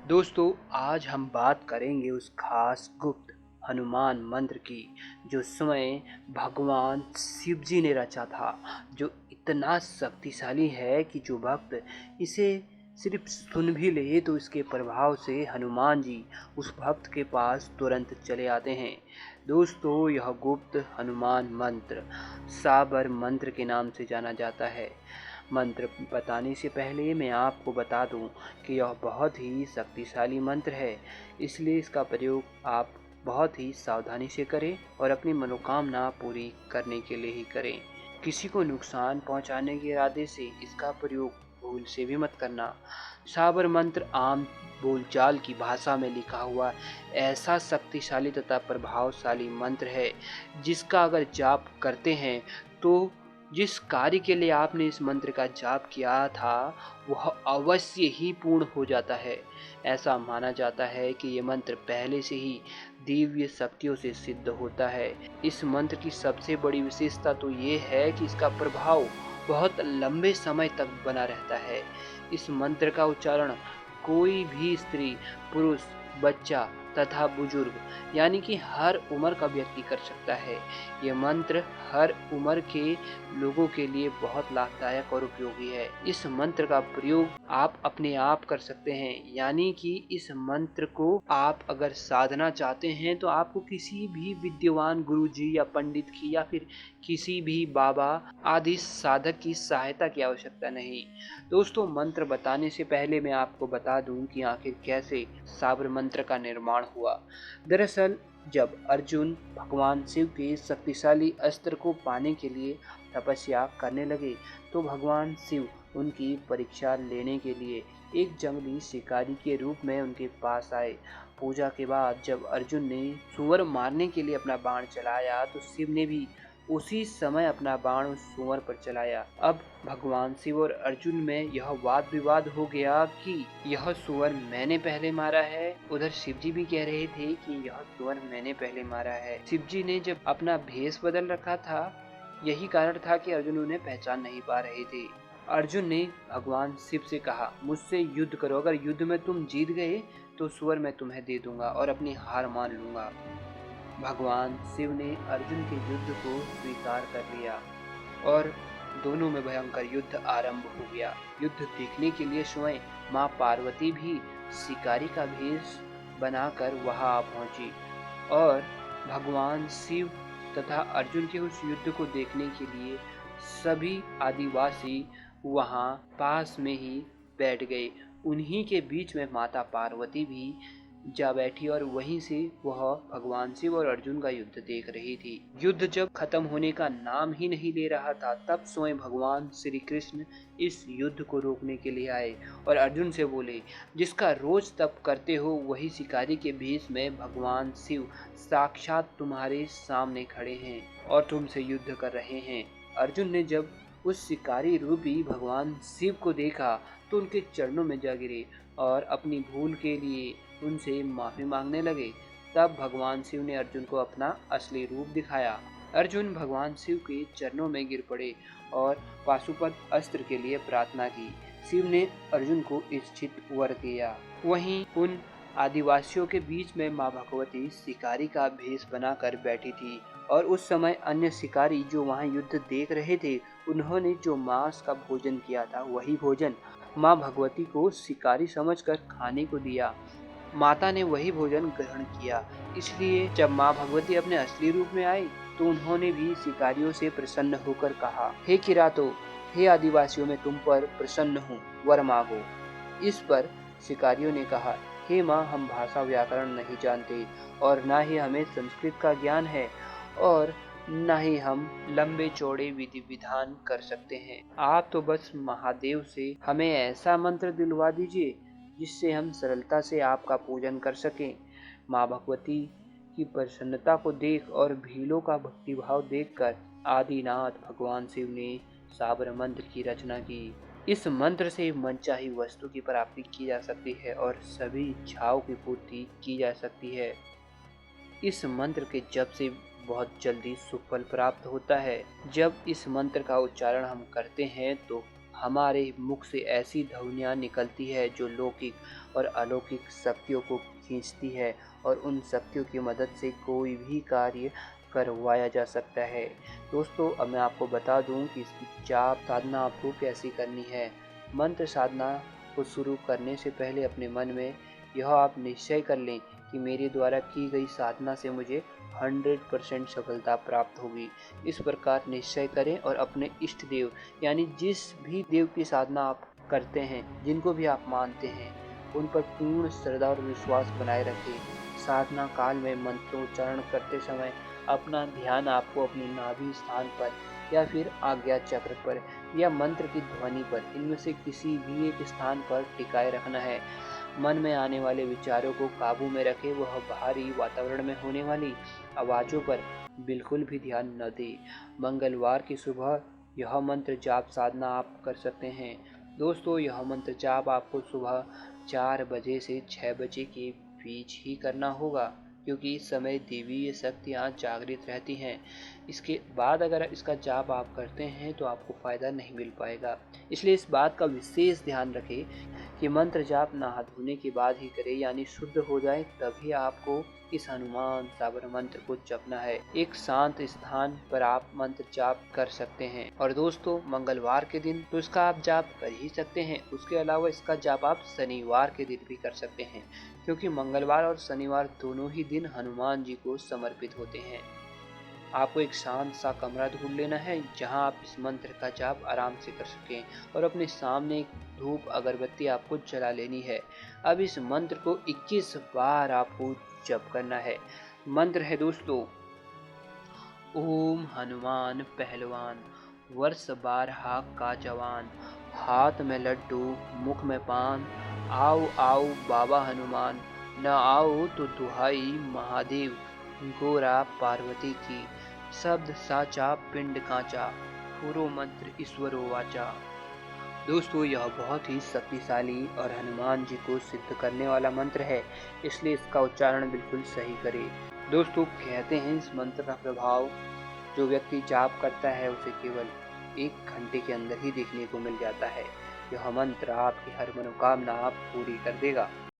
दोस्तों, आज हम बात करेंगे उस खास गुप्त हनुमान मंत्र की जो स्वयं भगवान शिव जी ने रचा था, जो इतना शक्तिशाली है कि जो भक्त इसे सिर्फ सुन भी ले तो इसके प्रभाव से हनुमान जी उस भक्त के पास तुरंत चले आते हैं। दोस्तों, यह गुप्त हनुमान मंत्र साबर मंत्र के नाम से जाना जाता है। मंत्र बताने से पहले मैं आपको बता दूं कि यह बहुत ही शक्तिशाली मंत्र है, इसलिए इसका प्रयोग आप बहुत ही सावधानी से करें और अपनी मनोकामना पूरी करने के लिए ही करें। किसी को नुकसान पहुंचाने के इरादे से इसका प्रयोग भूल से भी मत करना। साबर मंत्र आम बोलचाल की भाषा में लिखा हुआ ऐसा शक्तिशाली तथा प्रभावशाली मंत्र है, जिसका अगर जाप करते हैं तो जिस कार्य के लिए आपने इस मंत्र का जाप किया था वह अवश्य ही पूर्ण हो जाता है। ऐसा माना जाता है कि ये मंत्र पहले से ही दिव्य शक्तियों से सिद्ध होता है। इस मंत्र की सबसे बड़ी विशेषता तो ये है कि इसका प्रभाव बहुत लंबे समय तक बना रहता है। इस मंत्र का उच्चारण कोई भी स्त्री, पुरुष, बच्चा तथा बुजुर्ग यानी कि हर उम्र का व्यक्ति कर सकता है। ये मंत्र हर उम्र के लोगों के लिए बहुत लाभदायक और उपयोगी है। इस मंत्र का प्रयोग आप अपने आप कर सकते हैं, यानी कि इस मंत्र को आप अगर साधना चाहते हैं तो आपको किसी भी विद्वान गुरुजी या पंडित की या फिर किसी भी बाबा आदि साधक की सहायता की आवश्यकता नहीं। दोस्तों, मंत्र बताने से पहले मैं आपको बता दूं कि आखिर कैसे साबर मंत्र का निर्माण हुआ। दरअसल जब अर्जुन भगवान शिव के शक्तिशाली अस्त्र को पाने के लिए तपस्या करने लगे तो भगवान शिव उनकी परीक्षा लेने के लिए एक जंगली शिकारी के रूप में उनके पास आए। पूजा के बाद जब अर्जुन ने सुअर मारने के लिए अपना बाण चलाया तो शिव ने भी उसी समय अपना बाण उस सुअर पर चलाया। अब भगवान शिव और अर्जुन में यह वाद विवाद हो गया कि यह सुअर मैंने पहले मारा है। उधर शिव जी भी कह रहे थे कि यह सुअर मैंने पहले मारा है। शिव जी ने जब अपना भेष बदल रखा था, यही कारण था कि अर्जुन उन्हें पहचान नहीं पा रहे थे। अर्जुन ने भगवान शिव से कहा, मुझसे युद्ध करो, अगर युद्ध में तुम जीत गए तो सुअर मैं तुम्हें दे दूंगा और अपनी हार मान लूंगा। भगवान शिव ने अर्जुन के युद्ध को स्वीकार कर लिया और दोनों में भयंकर युद्ध आरंभ हो गया। युद्ध देखने के लिए स्वयं मां पार्वती भी शिकारी का भेष बनाकर वहां आ पहुंची और भगवान शिव तथा अर्जुन के उस युद्ध को देखने के लिए सभी आदिवासी वहां पास में ही बैठ गए। उन्हीं के बीच में माता पार्वती भी जा बैठी और वहीं से वह भगवान शिव और अर्जुन का युद्ध देख रही थी। युद्ध जब खत्म होने का नाम ही नहीं ले रहा था तब स्वयं भगवान श्री कृष्ण इस युद्ध को रोकने के लिए आए और अर्जुन से बोले, जिसका रोज तप करते हो वही शिकारी के भेष में भगवान शिव साक्षात तुम्हारे सामने खड़े हैं और तुमसे युद्ध कर रहे हैं। अर्जुन ने जब उस शिकारी रूपी भगवान शिव को देखा तो उनके चरणों में जा गिरे और अपनी भूल के लिए उनसे माफी मांगने लगे। तब भगवान शिव ने अर्जुन को अपना असली रूप दिखाया। अर्जुन भगवान शिव के चरणों में गिर पड़े और पाशुपत अस्त्र के लिए प्रार्थना की। शिव ने अर्जुन को इच्छित वर दिया। वहीं उन आदिवासियों के बीच में मां भगवती शिकारी का भेष बनाकर बैठी थी और उस समय अन्य शिकारी जो वहां युद्ध देख रहे थे उन्होंने जो मांस का भोजन किया था वही भोजन मां भगवती को शिकारी समझकर खाने को दिया। माता ने वही भोजन ग्रहण किया। इसलिए जब मां भगवती अपने असली रूप में आई तो उन्होंने भी शिकारियों से प्रसन्न होकर कहा, हे किरातो, हे आदिवासियों, मैं तुम पर प्रसन्न हूँ, वर मांगो। इस पर शिकारियों ने कहा, हे माँ, हम भाषा व्याकरण नहीं जानते और न ही हमें संस्कृत का ज्ञान है और न ही हम लंबे चौड़े विधि विधान कर सकते हैं। आप तो बस महादेव से हमें ऐसा मंत्र दिलवा दीजिए जिससे हम सरलता से आपका पूजन कर सकें। माँ भगवती की प्रसन्नता को देख और भीलों का भक्तिभाव देखकर आदिनाथ भगवान शिव ने साबर मंत्र की रचना की। इस मंत्र से मनचाही वस्तु की प्राप्ति की जा सकती है और सभी इच्छाओं की पूर्ति की जा सकती है। इस मंत्र के जप से बहुत जल्दी सुफल प्राप्त होता है। जब इस मंत्र का उच्चारण हम करते हैं तो हमारे मुख से ऐसी ध्वनियाँ निकलती है जो लौकिक और अलौकिक शक्तियों को खींचती है और उन शक्तियों की मदद से कोई भी कार्य करवाया जा सकता है। दोस्तों, अब मैं आपको बता दूं कि इसकी जाप साधना आपको कैसी करनी है। मंत्र साधना को शुरू करने से पहले अपने मन में यह आप निश्चय कर लें कि मेरे द्वारा की गई साधना से मुझे 100% सफलता प्राप्त होगी। इस प्रकार निश्चय करें और अपने इष्ट देव यानी जिस भी देव की साधना आप करते हैं, जिनको भी आप मानते हैं, उन पर पूर्ण श्रद्धा और विश्वास बनाए रखें। साधना काल में मंत्रोच्चारण करते समय अपना ध्यान आपको अपने नाभि स्थान पर या फिर आज्ञा चक्र पर या मंत्र की ध्वनि पर, इनमें से किसी भी एक स्थान पर टिकाए रखना है। मन में आने वाले विचारों को काबू में रखें, वह बाहरी वातावरण में होने वाली आवाज़ों पर बिल्कुल भी ध्यान न दें। मंगलवार की सुबह यह मंत्र जाप साधना आप कर सकते हैं। दोस्तों, यह मंत्र जाप आपको सुबह 4 बजे से 6 बजे के बीच ही करना होगा, क्योंकि इस समय देवीय शक्तियाँ जागृत रहती हैं। इसके बाद अगर इसका जाप आप करते हैं तो आपको फ़ायदा नहीं मिल पाएगा। इसलिए इस बात का विशेष ध्यान रखें कि मंत्र जाप नहा धोने के बाद ही करें, यानी शुद्ध हो जाए तभी आपको इस हनुमान सागर मंत्र को जपना है। एक शांत स्थान पर आप मंत्र जाप कर सकते हैं। और दोस्तों, मंगलवार के दिन तो इसका आप जाप कर ही सकते हैं, उसके अलावा इसका जाप आप शनिवार के दिन भी कर सकते हैं, क्योंकि मंगलवार और शनिवार दोनों ही दिन हनुमान जी को समर्पित होते हैं। आपको एक शांत सा कमरा ढूंढ लेना है जहां आप इस मंत्र का जाप आराम से कर सकें और अपने सामने एक धूप अगरबत्ती आपको जला लेनी है। अब इस मंत्र को 21 बार आपको जप करना है। मंत्र है दोस्तों, ओम हनुमान पहलवान, वर्ष 12 का जवान, हाथ में लड्डू मुख में पान, आओ आओ बाबा हनुमान, न आओ तो दुहाई महादेव, गोरा पार्वती की, शब्द साचा पिंड कांचा, पूरो मंत्र ईश्वरो वाचा। दोस्तों, यह बहुत ही शक्तिशाली और हनुमान जी को सिद्ध करने वाला मंत्र है, इसलिए इसका उच्चारण बिल्कुल सही करें। दोस्तों, कहते हैं इस मंत्र का प्रभाव जो व्यक्ति जाप करता है उसे केवल 1 घंटे के अंदर ही देखने को मिल जाता है। यह मंत्र आपकी हर मनोकामना आप पूरी कर देगा।